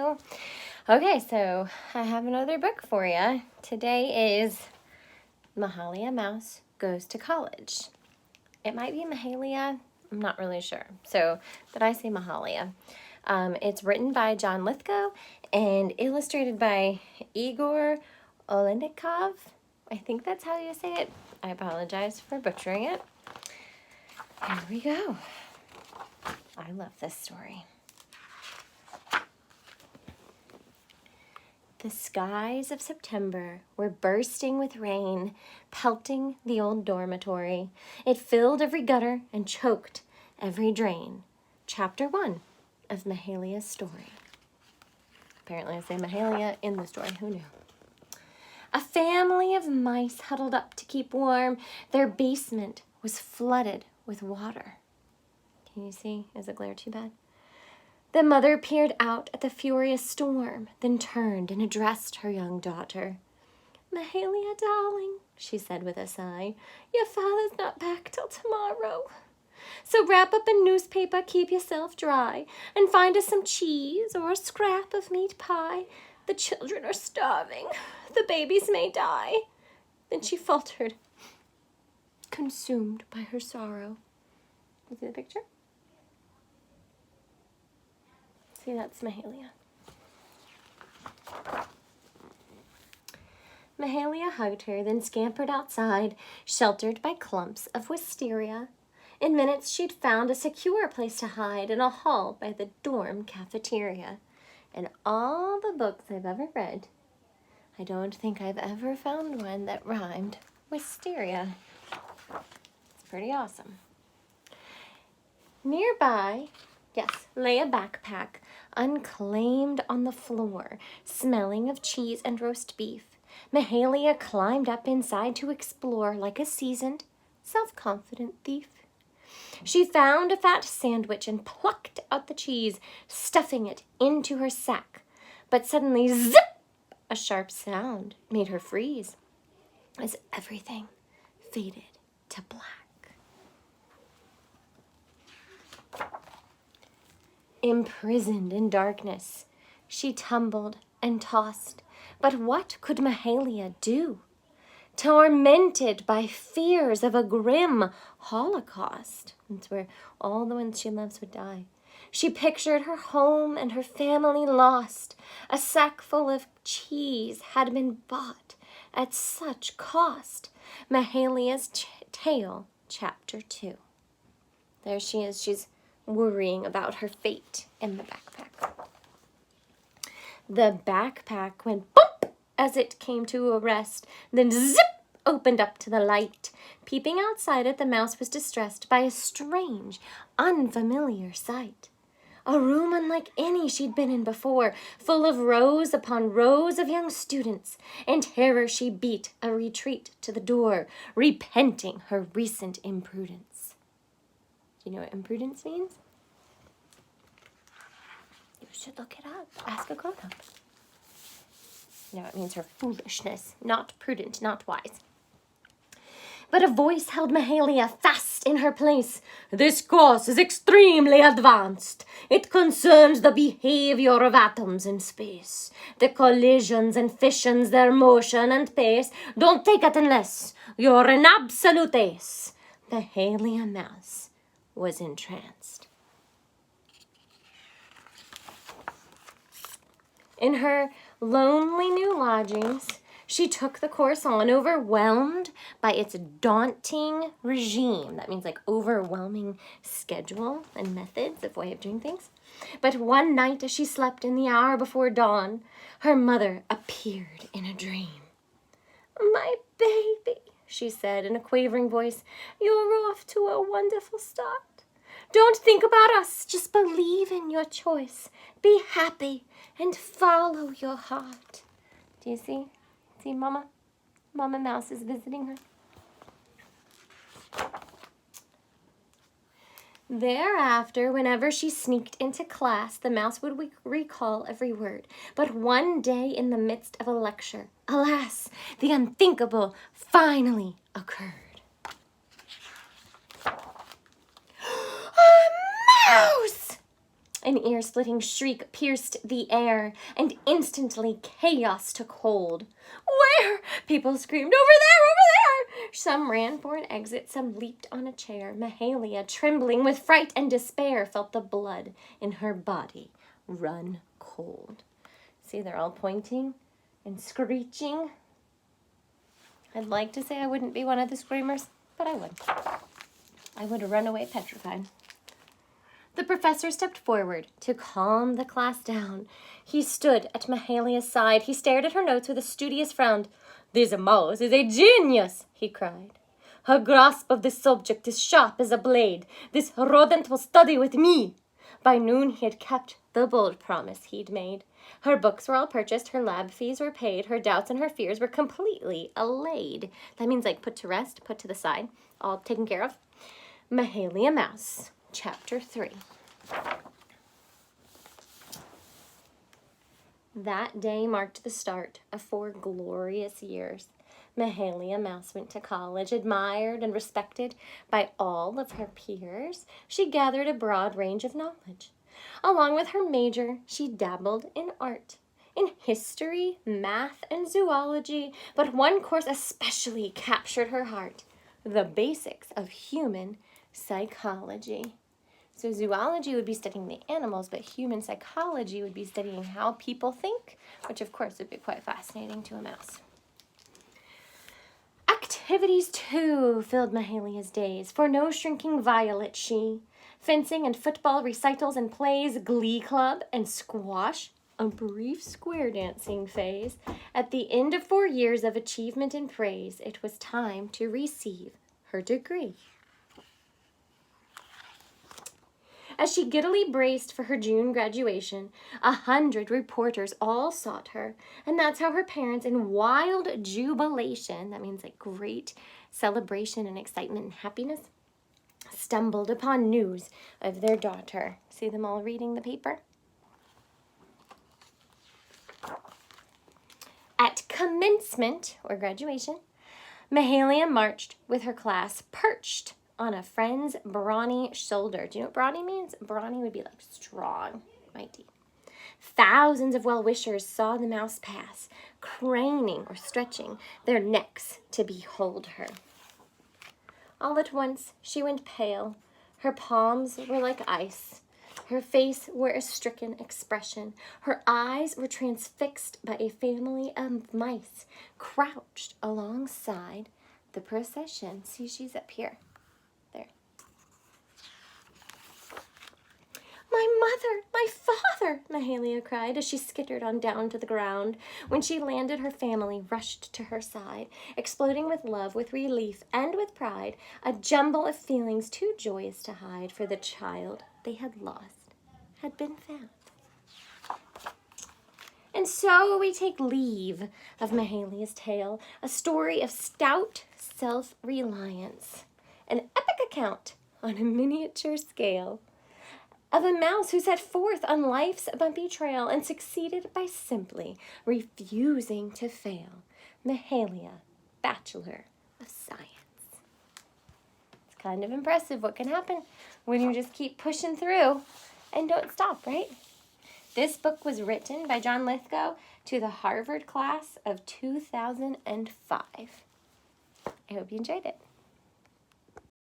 Hello. Okay, so I have another book for you. Today is Mahalia Mouse Goes to College. It might be Mahalia, I'm not really sure. So, but I say Mahalia. It's written by John Lithgow and illustrated by Igor Oleynikov. I think that's how you say it. I apologize for butchering it. Here we go. I love this story. The skies of September were bursting with rain, pelting the old dormitory. It filled every gutter and choked every drain. Chapter 1 of Mahalia's story. Apparently I say Mahalia in the story, who knew? A family of mice huddled up to keep warm. Their basement was flooded with water. Can you see? Is the glare too bad? The mother peered out at the furious storm, then turned and addressed her young daughter. "Mahalia, darling," she said with a sigh, "your father's not back till tomorrow. So wrap up a newspaper, keep yourself dry, and find us some cheese or a scrap of meat pie. The children are starving. The babies may die." Then she faltered, consumed by her sorrow. You see the picture? See, that's Mahalia. Mahalia hugged her, then scampered outside, sheltered by clumps of wisteria. In minutes, she'd found a secure place to hide in a hall by the dorm cafeteria. In all the books I've ever read, I don't think I've ever found one that rhymed wisteria. It's pretty awesome. Nearby, yes, lay a backpack, unclaimed on the floor, smelling of cheese and roast beef. Mahalia climbed up inside to explore like a seasoned, self-confident thief. She found a fat sandwich and plucked out the cheese, stuffing it into her sack. But suddenly, zip! A sharp sound made her freeze as everything faded to black. Imprisoned in darkness, she tumbled and tossed. But what could Mahalia do? Tormented by fears of a grim holocaust, that's where all the ones she loves would die, she pictured her home and her family lost. A sack full of cheese had been bought at such cost. Mahalia's Tale, Chapter 2. There she is. She's worrying about her fate in the backpack. The backpack went bump as it came to a rest, then zip opened up to the light. Peeping outside it, the mouse was distressed by a strange, unfamiliar sight. A room unlike any she'd been in before, full of rows upon rows of young students. In terror she beat a retreat to the door, repenting her recent imprudence. Do you know what imprudence means? You should look it up. Ask a grown-up. No, it means her foolishness. Not prudent, not wise. But a voice held Mahalia fast in her place. "This course is extremely advanced. It concerns the behavior of atoms in space, the collisions and fissions, their motion and pace. Don't take it unless you're an absolute ace." Mahalia Mouse was entranced. In her lonely new lodgings, she took the course on, overwhelmed by its daunting regime. That means like overwhelming schedule and methods of way of doing things. But one night as she slept in the hour before dawn, her mother appeared in a dream. "My baby," she said in a quavering voice, "you're off to a wonderful start. Don't think about us, just believe in your choice. Be happy and follow your heart." Do you see? See, Mama? Mama Mouse is visiting her. Thereafter, whenever she sneaked into class, the mouse would recall every word. But one day in the midst of a lecture, alas, the unthinkable finally occurred. "A mouse!" An ear-splitting shriek pierced the air, and instantly chaos took hold. Where? People screamed, over there, over there! Some ran for an exit, some leaped on a chair. Mahalia, trembling with fright and despair, felt the blood in her body run cold. See, they're all pointing and screeching. I'd like to say I wouldn't be one of the screamers, but I would. I would run away petrified. The professor stepped forward to calm the class down. He stood at Mahalia's side. He stared at her notes with a studious frown. "This mouse is a genius," he cried. "Her grasp of the subject is sharp as a blade. This rodent will study with me." By noon he had kept the bold promise he'd made. Her books were all purchased, her lab fees were paid, her doubts and her fears were completely allayed. That means like put to rest, put to the side, all taken care of. Mahalia Mouse, Chapter 3. That day marked the start of 4 glorious years. Mahalia Mouse went to college, admired and respected by all of her peers. She gathered a broad range of knowledge. Along with her major, she dabbled in art, in history, math, and zoology, but one course especially captured her heart: the basics of human psychology. So zoology would be studying the animals, but human psychology would be studying how people think, which of course would be quite fascinating to a mouse. Activities, too, filled Mahalia's days, for no shrinking violet she. Fencing and football recitals and plays, glee club and squash, a brief square dancing phase. At the end of 4 years of achievement and praise, it was time to receive her degree. As she giddily braced for her June graduation, 100 reporters all sought her, and that's how her parents, in wild jubilation, that means like great celebration and excitement and happiness, stumbled upon news of their daughter. See them all reading the paper? At commencement, or graduation, Mahalia marched with her class perched on a friend's brawny shoulder. Do you know what brawny means? Brawny would be like strong, mighty. Thousands of well-wishers saw the mouse pass, craning or stretching their necks to behold her. All at once, she went pale. Her palms were like ice. Her face wore a stricken expression. Her eyes were transfixed by a family of mice crouched alongside the procession. See, she's up here. There. "My mother! My father!" Mahalia cried as she skittered on down to the ground. When she landed, her family rushed to her side, exploding with love, with relief, and with pride, a jumble of feelings too joyous to hide, for the child they had lost had been found. And so we take leave of Mahalia's tale, a story of stout self-reliance, an epic account on a miniature scale of a mouse who set forth on life's bumpy trail and succeeded by simply refusing to fail. Mahalia, Bachelor of Science. It's kind of impressive what can happen when you just keep pushing through and don't stop, right? This book was written by John Lithgow to the Harvard class of 2005. I hope you enjoyed it.